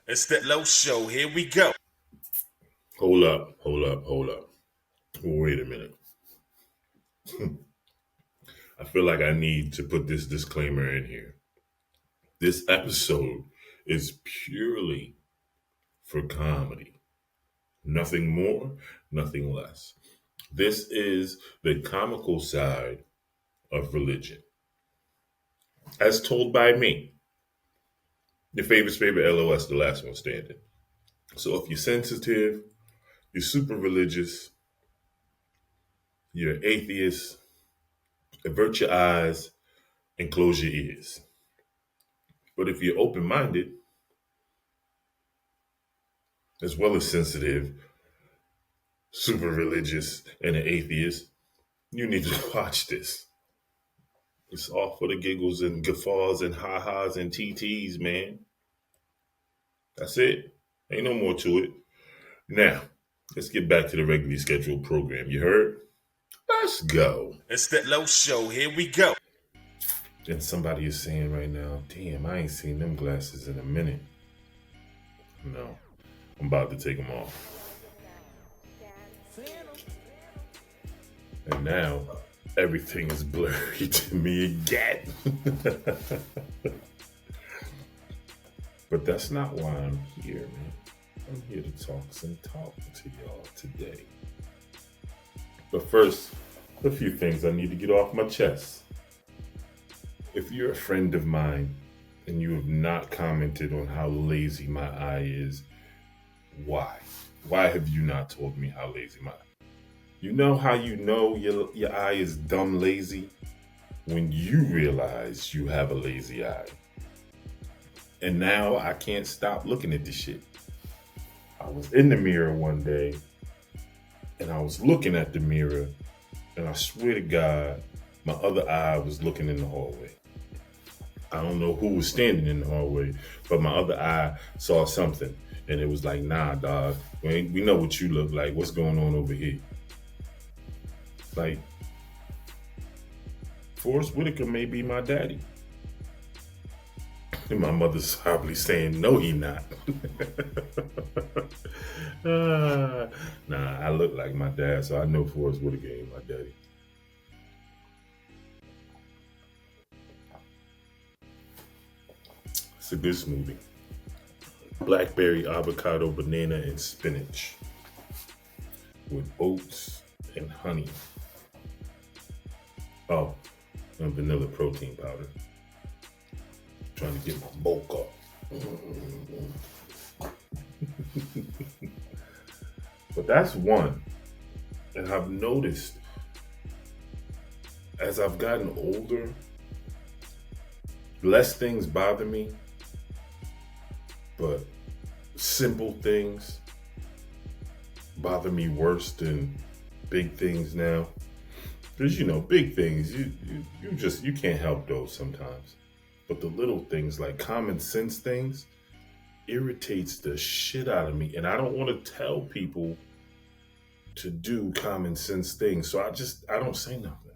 It's that low show. Here we go. Hold up. Wait a minute. I feel like I need to put this disclaimer in here. This episode is purely for comedy. Nothing more, nothing less. This is the comical side of religion, as told by me, your favorite LOS, the last one standing. So if you're sensitive, you're super religious, you're atheist, avert your eyes and close your ears. But if you're open minded, as well as sensitive, super religious, and an atheist, you need to watch this. It's all for the giggles and guffaws and ha-has and TTs, man. That's it. Ain't no more to it. Now, let's get back to the regularly scheduled program. You heard? Let's go. It's that low show. Here we go. And somebody is saying right now, damn, I ain't seen them glasses in a minute. No, I'm about to take them off. And now, everything is blurry to me again. But that's not why I'm here, man. I'm here to talk some talk to y'all today. But first, a few things I need to get off my chest. If you're a friend of mine and you have not commented on how lazy my eye is, why? Why have you not told me how lazy my eye? You know how you know your eye is dumb lazy? When you realize you have a lazy eye. And now I can't stop looking at this shit. I was in the mirror one day and I was looking at the mirror and I swear to God, my other eye was looking in the hallway. I don't know who was standing in the hallway, but my other eye saw something and it was like, nah, dog, we know what you look like. What's going on over here? Like, Forrest Whitaker may be my daddy. And my mother's probably saying, no, he not. Nah, I look like my dad, so I know Forrest Whitaker ain't my daddy. It's a good smoothie. Blackberry, avocado, banana, and spinach with oats and honey. Oh, and vanilla protein powder. Trying to get my bulk up. But that's one. And I've noticed as I've gotten older, less things bother me, but simple things bother me worse than big things now. Because big things, you can't help those sometimes. But the little things like common sense things irritates the shit out of me. And I don't want to tell people to do common sense things. So I don't say nothing.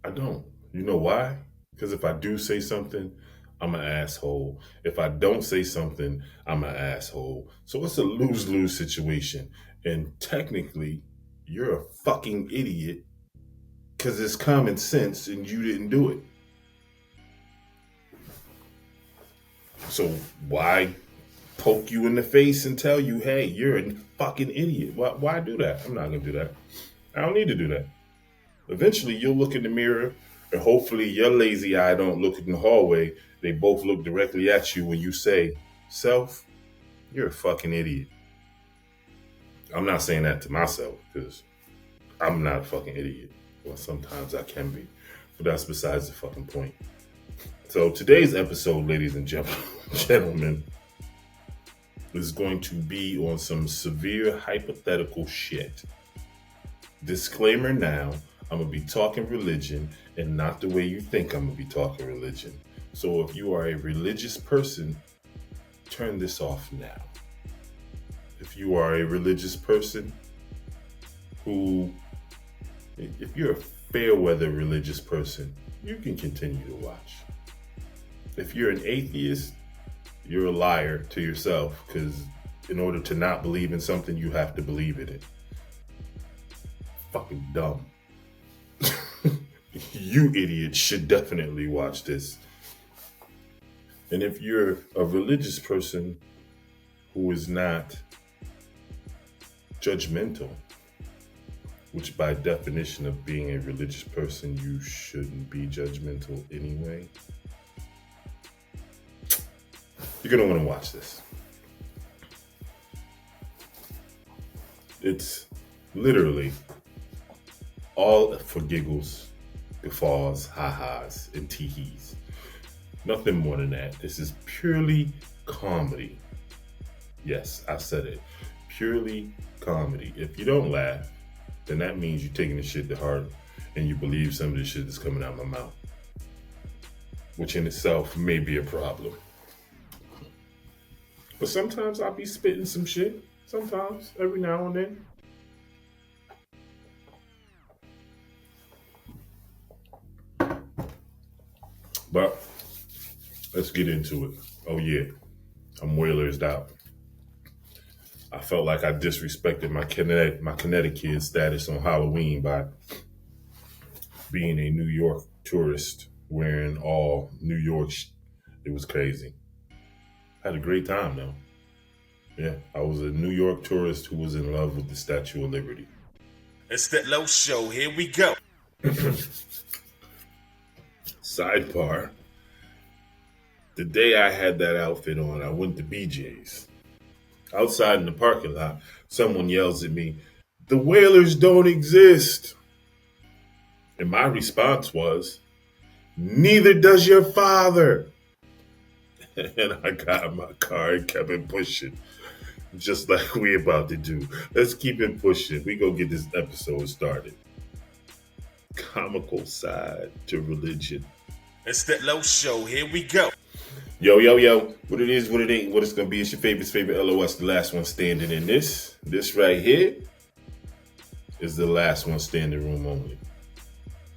I don't. You know why? Because if I do say something, I'm an asshole. If I don't say something, I'm an asshole. So it's a lose-lose situation. And technically, you're a fucking idiot because it's common sense and you didn't do it. So why poke you in the face and tell you, hey, you're a fucking idiot? Why do that? I'm not going to do that. I don't need to do that. Eventually, you'll look in the mirror and hopefully your lazy eye don't look in the hallway. They both look directly at you when you say, self, you're a fucking idiot. I'm not saying that to myself because I'm not a fucking idiot. Well, sometimes I can be, but that's besides the fucking point. So today's episode, ladies and gentlemen, is going to be on some severe hypothetical shit. Disclaimer now, I'm going to be talking religion and not the way you think I'm going to be talking religion. So if you are a religious person, turn this off now. If you are a religious person if you're a fair weather religious person, you can continue to watch. If you're an atheist, you're a liar to yourself, because in order to not believe in something, you have to believe in it. Fucking dumb. You idiots should definitely watch this. And if you're a religious person who is not judgmental, which by definition of being a religious person, you shouldn't be judgmental anyway, you're going to want to watch this. It's literally all for giggles, guffaws, ha-has, and tee-hees. Nothing more than that. This is purely comedy. Yes, I said it. Purely comedy. If you don't laugh, then that means you're taking the shit to heart and you believe some of the shit that's coming out of my mouth, which in itself may be a problem. But sometimes I'll be spitting some shit. Sometimes, every now and then. But let's get into it. Oh yeah, I'm Whalers out. I felt like I disrespected my Connecticut status on Halloween by being a New York tourist wearing all New York. It was crazy. Had a great time though. Yeah, I was a New York tourist who was in love with the Statue of Liberty. It's that low show. Here we go. Sidebar. The day I had that outfit on, I went to BJ's. Outside in the parking lot, someone yells at me, "The Whalers don't exist." And my response was, "Neither does your father." And I got in my car and kept it pushing, just like we about to do. Let's keep it pushing. We go get this episode started. Comical side to religion. It's that low show. Here we go. Yo, yo, yo. What it is, what it ain't, what it's gonna be. It's your favorite LOS, the last one standing in this. This right here is the last one standing room only.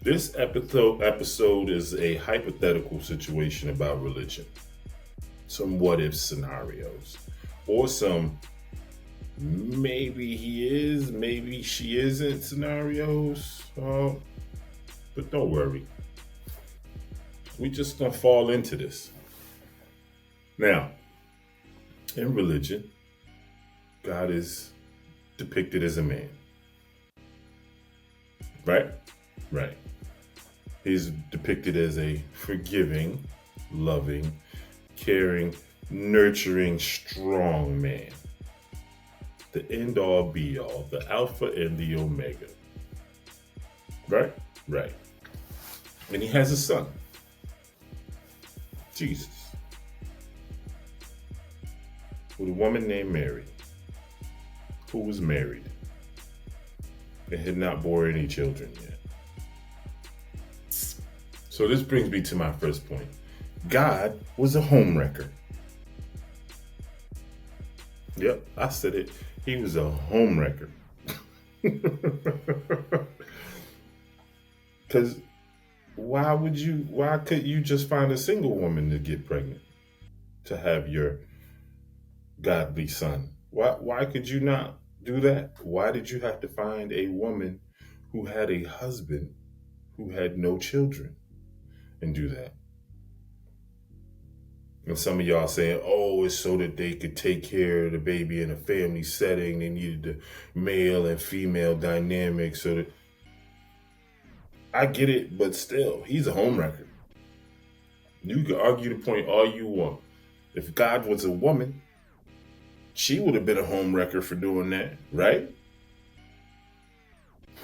This episode is a hypothetical situation about religion. Some what if scenarios. Or some maybe he is, maybe she isn't scenarios. But don't worry. We just gonna fall into this. Now, in religion, God is depicted as a man. Right? Right. He's depicted as a forgiving, loving, caring, nurturing, strong man. The end all be all, the Alpha and the Omega. Right? Right. And he has a son, Jesus, with a woman named Mary, who was married and had not borne any children yet. So this brings me to my first point. God was a homewrecker. Yep, I said it. He was a homewrecker. Because why couldn't you just find a single woman to get pregnant, to have your godly son? Why could you not do that? Why did you have to find a woman who had a husband who had no children and do that? And some of y'all saying, oh, it's so that they could take care of the baby in a family setting. They needed the male and female dynamic so that... I get it, but still, he's a homewrecker. You can argue the point all you want. If God was a woman, she would have been a homewrecker for doing that, right?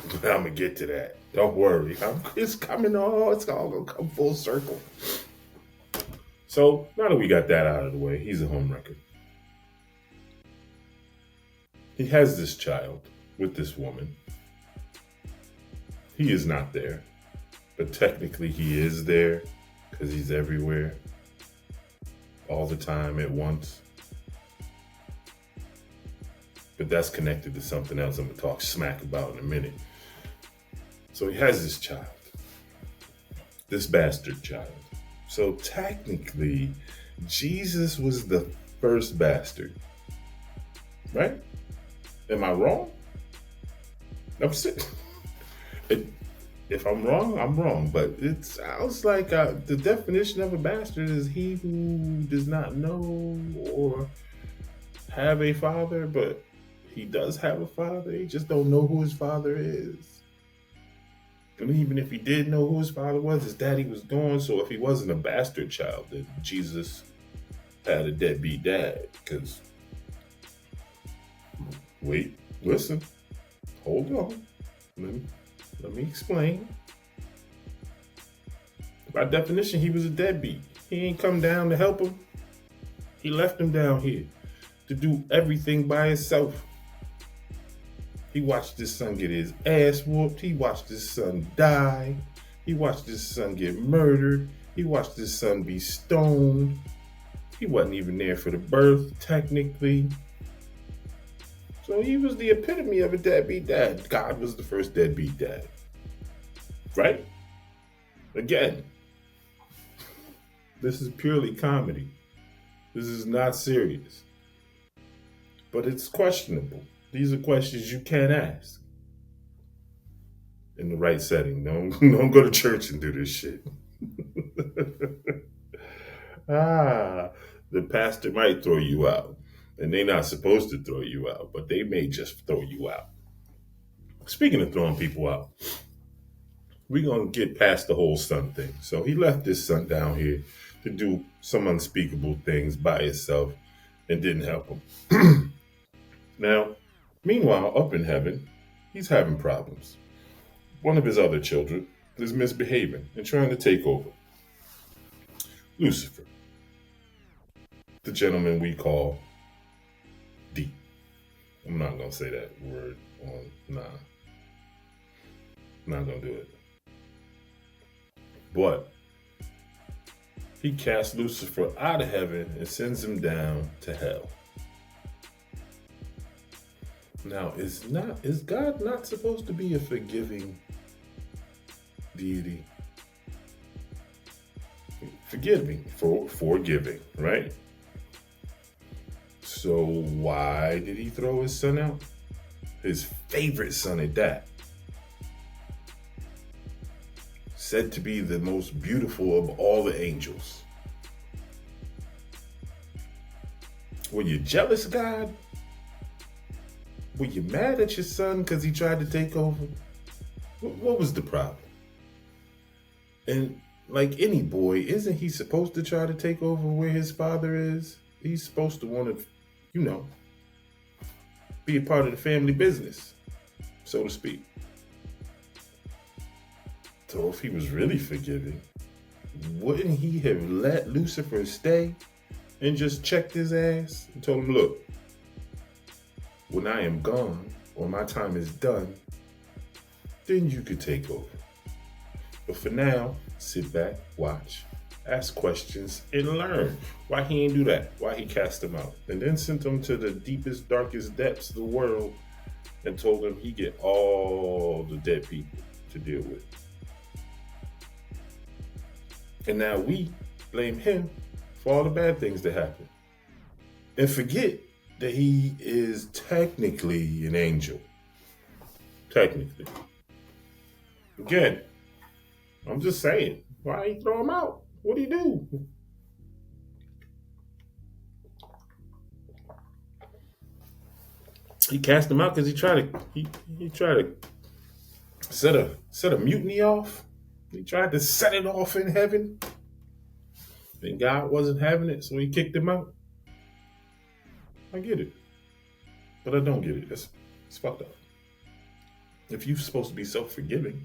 But I'm going to get to that. Don't worry. It's coming on. It's all going to come full circle. So now that we got that out of the way, he's a homewrecker. He has this child with this woman. He is not there, but technically he is there because he's everywhere, all the time at once. But that's connected to something else I'm going to talk smack about in a minute. So he has this child, this bastard child. So technically, Jesus was the first bastard, right? Am I wrong? I'm saying, if I'm wrong, I'm wrong. But it sounds like the definition of a bastard is he who does not know or have a father, but he does have a father. He just don't know who his father is. And even if he did know who his father was, his daddy was gone. So if he wasn't a bastard child, then Jesus had a deadbeat dad. Because, wait, listen, hold on. Let me explain. By definition, he was a deadbeat. He ain't come down to help him. He left him down here to do everything by himself. He watched his son get his ass whooped. He watched his son die. He watched his son get murdered. He watched his son be stoned. He wasn't even there for the birth, technically. So he was the epitome of a deadbeat dad. God was the first deadbeat dad. Right? Again, this is purely comedy. This is not serious. But it's questionable. These are questions you can't ask in the right setting. Don't go to church and do this shit. The pastor might throw you out. And they're not supposed to throw you out, but they may just throw you out. Speaking of throwing people out, we're going to get past the whole son thing. So he left his son down here to do some unspeakable things by himself and didn't help him. Now, meanwhile, up in heaven, he's having problems. One of his other children is misbehaving and trying to take over. Lucifer, the gentleman we call D. I'm not going to say that word on, not going to do it. But he casts Lucifer out of heaven and sends him down to hell. Now, is God not supposed to be a forgiving deity? Forgiving, forgiving, right? So why did he throw his son out? His favorite son at that. Said to be the most beautiful of all the angels. Were you jealous, God? Were you mad at your son because he tried to take over? What was the problem? And like any boy, isn't he supposed to try to take over where his father is? He's supposed to want to, be a part of the family business, so to speak. So if he was really forgiving, wouldn't he have let Lucifer stay and just checked his ass and told him, look, when I am gone or my time is done, then you could take over. But for now, sit back, watch, ask questions, and learn. Why he ain't do that? Why he cast him out? And then sent him to the deepest, darkest depths of the world and told him he get all the dead people to deal with. And now we blame him for all the bad things that happen. And forget that he is technically an angel. Technically. Again, I'm just saying, why he throw him out? What'd he do? He cast him out because he tried to set a mutiny off. He tried to set it off in heaven. And God wasn't having it, so he kicked him out. I get it. But I don't get it. It's fucked up. If you're supposed to be self-forgiving,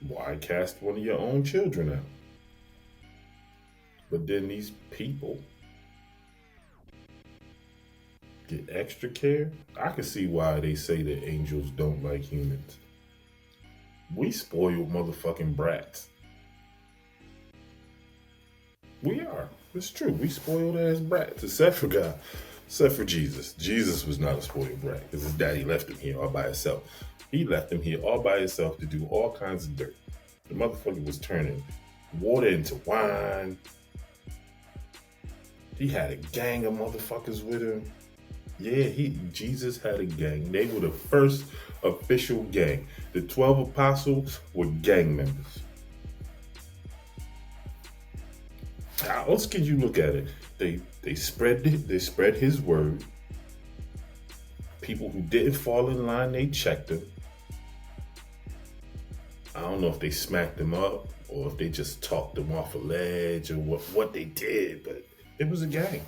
why cast one of your own children out? But then these people get extra care. I can see why they say that angels don't like humans. We spoiled motherfucking brats. We are. It's true. We spoiled ass brats. Except for God. Except for Jesus. Jesus was not a spoiled brat because his daddy left him here all by himself. He left him here all by himself to do all kinds of dirt. The motherfucker was turning water into wine, He had a gang of motherfuckers with him. Yeah, Jesus had a gang. They were the first official gang. The 12 apostles were gang members. How else can you look at it? They spread his word. People who didn't fall in line, they checked them. I don't know if they smacked them up or if they just talked them off a ledge or what they did, but it was a gang.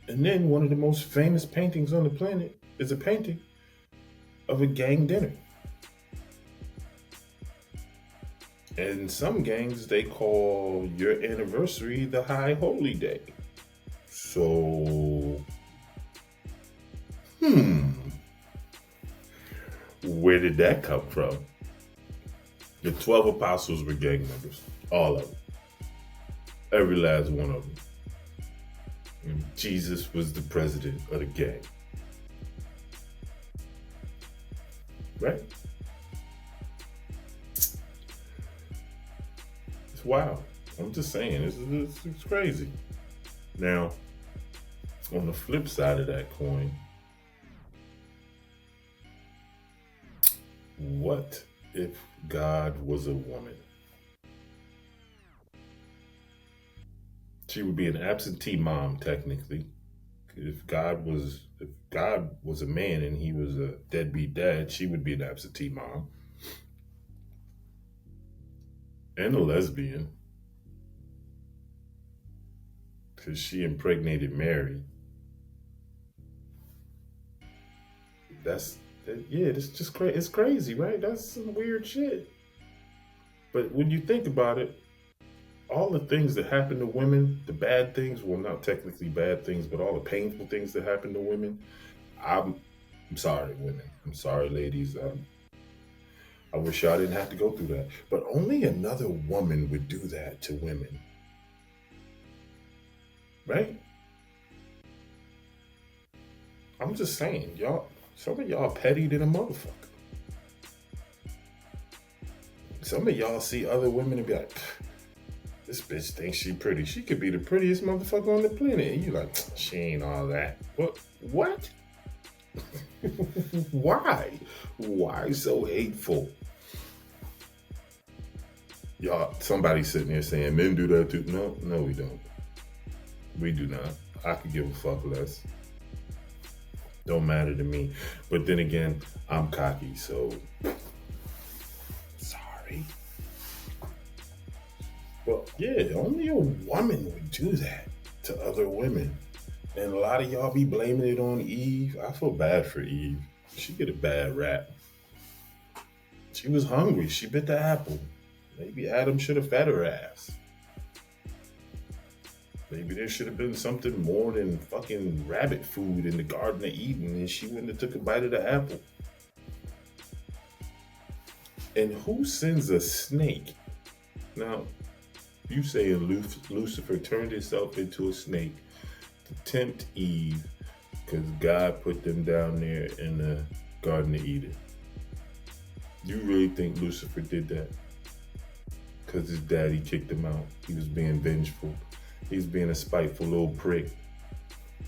And then one of the most famous paintings on the planet is a painting of a gang dinner. And some gangs, they call your anniversary the High Holy Day. So, where did that come from? The 12 apostles were gang members. All of them. Every last one of them. And Jesus was the president of the gang. Right? It's wild. I'm just saying, it's crazy. Now, on the flip side of that coin, what if God was a woman? She would be an absentee mom, technically. If God was a man and he was a deadbeat dad, she would be an absentee mom. And a lesbian. Because she impregnated Mary. That's just crazy. It's crazy, right? That's some weird shit. But when you think about it, all the things that happen to women, the bad things, well, not technically bad things, but all the painful things that happen to women, I'm sorry, women. I'm sorry, ladies. I wish y'all didn't have to go through that. But only another woman would do that to women. Right? I'm just saying, y'all, some of y'all petty than a motherfucker. Some of y'all see other women and be like, this bitch thinks she pretty. She could be the prettiest motherfucker on the planet. And you like, she ain't all that. What? Why? Why so hateful? Y'all, somebody sitting there saying men do that too. No, we don't. We do not. I could give a fuck less. Don't matter to me. But then again, I'm cocky, so sorry. But yeah, only a woman would do that to other women. And a lot of y'all be blaming it on Eve. I feel bad for Eve. She get a bad rap. She was hungry. She bit the apple. Maybe Adam should have fed her ass. Maybe there should have been something more than fucking rabbit food in the Garden of Eden and she wouldn't have took a bite of the apple. And who sends a snake? Now, you saying Lucifer turned himself into a snake to tempt Eve because God put them down there in the Garden of Eden. You really think Lucifer did that? Because his daddy kicked him out. He was being vengeful. He's being a spiteful little prick.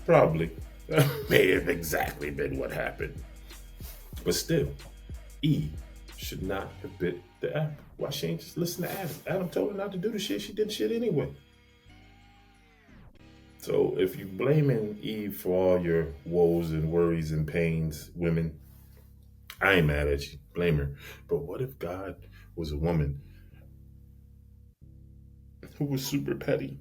Probably. That may have exactly been what happened. But still, Eve should not have bit the apple. Why she ain't just listen to Adam? Adam told her not to do the shit. She did the shit anyway. So if you blaming Eve for all your woes and worries and pains, women, I ain't mad at you. Blame her. But what if God was a woman who was super petty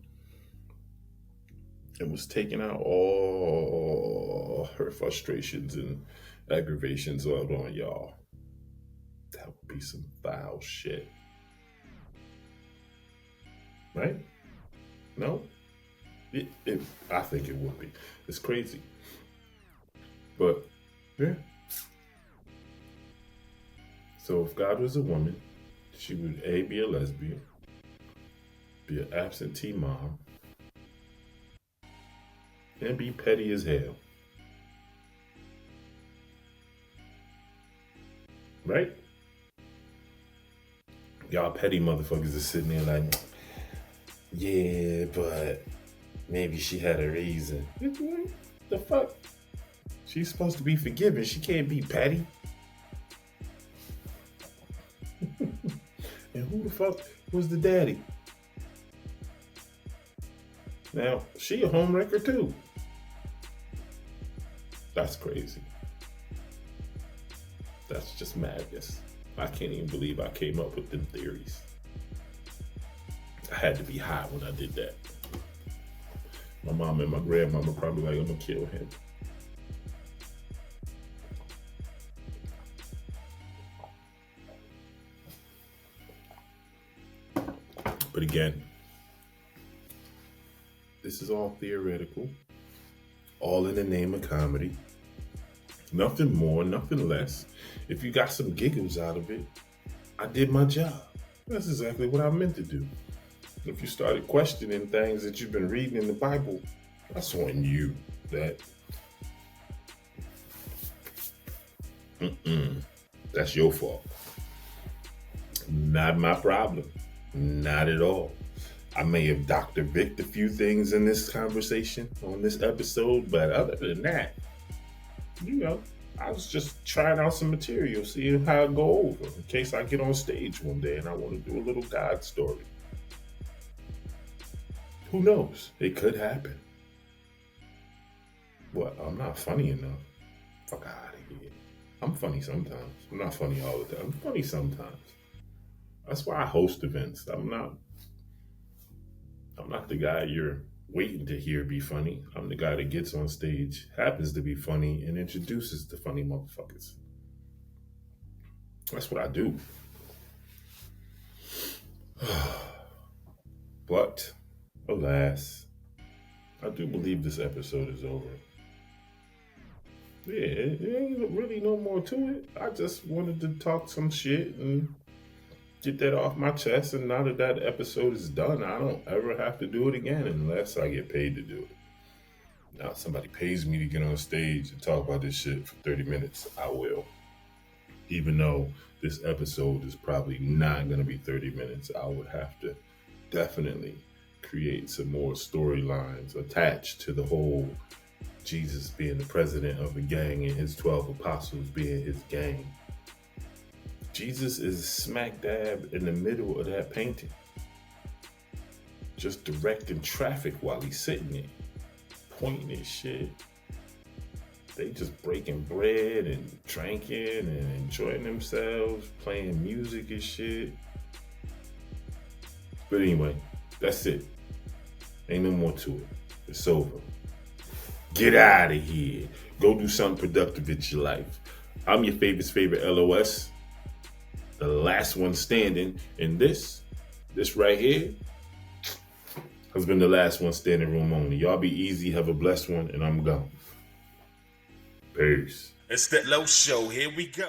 and was taking out all her frustrations and aggravations out on y'all? That would be some foul shit. Right? No? I think it would be. It's crazy. But, yeah. So if God was a woman, she would A, be a lesbian, be an absentee mom, and be petty as hell. Right? Y'all petty motherfuckers are sitting there like, yeah, but Maybe she had a reason. The fuck? She's supposed to be forgiven. She can't be petty. And who the fuck was the daddy? Now, she a homewrecker too. That's crazy. That's just madness. I can't even believe I came up with them theories. I had to be high when I did that. My mom and my grandmama probably like, I'm gonna kill him. But again, this is all theoretical, all in the name of comedy. Nothing more, nothing less. If you got some giggles out of it, I did my job. That's exactly what I meant to do. If you started questioning things that you've been reading in the Bible, that's on you. That's your fault. Not my problem. Not at all. I may have Dr. Vic'd a few things in this conversation on this episode, but other than that, I was just trying out some material, seeing how it go over in case I get on stage one day and I want to do a little God story. Who knows? It could happen. What? I'm not funny enough. Fuck out of here. I'm funny sometimes. I'm not funny all the time. I'm funny sometimes. That's why I host events. I'm not the guy you're waiting to hear be funny. I'm the guy that gets on stage, happens to be funny, and introduces the funny motherfuckers. That's what I do. But, alas, I do believe this episode is over. Yeah, it ain't really no more to it. I just wanted to talk some shit and get that off my chest, and now that episode is done, I don't ever have to do it again unless I get paid to do it. Now, if somebody pays me to get on stage and talk about this shit for 30 minutes, I will. Even though this episode is probably not going to be 30 minutes, I would have to definitely create some more storylines attached to the whole Jesus being the president of a gang and his 12 apostles being his gang. Jesus is smack dab in the middle of that painting, just directing traffic while he's sitting there, pointing at shit. They just breaking bread and drinking and enjoying themselves, playing music and shit. But anyway, that's it. Ain't no more to it. It's over. Get out of here. Go do something productive with your life. I'm your favorite LOS. The last one standing, and this right here has been the last one standing room only. Y'all be easy, have a blessed one, and I'm gone. Peace. It's that low show. Here we go.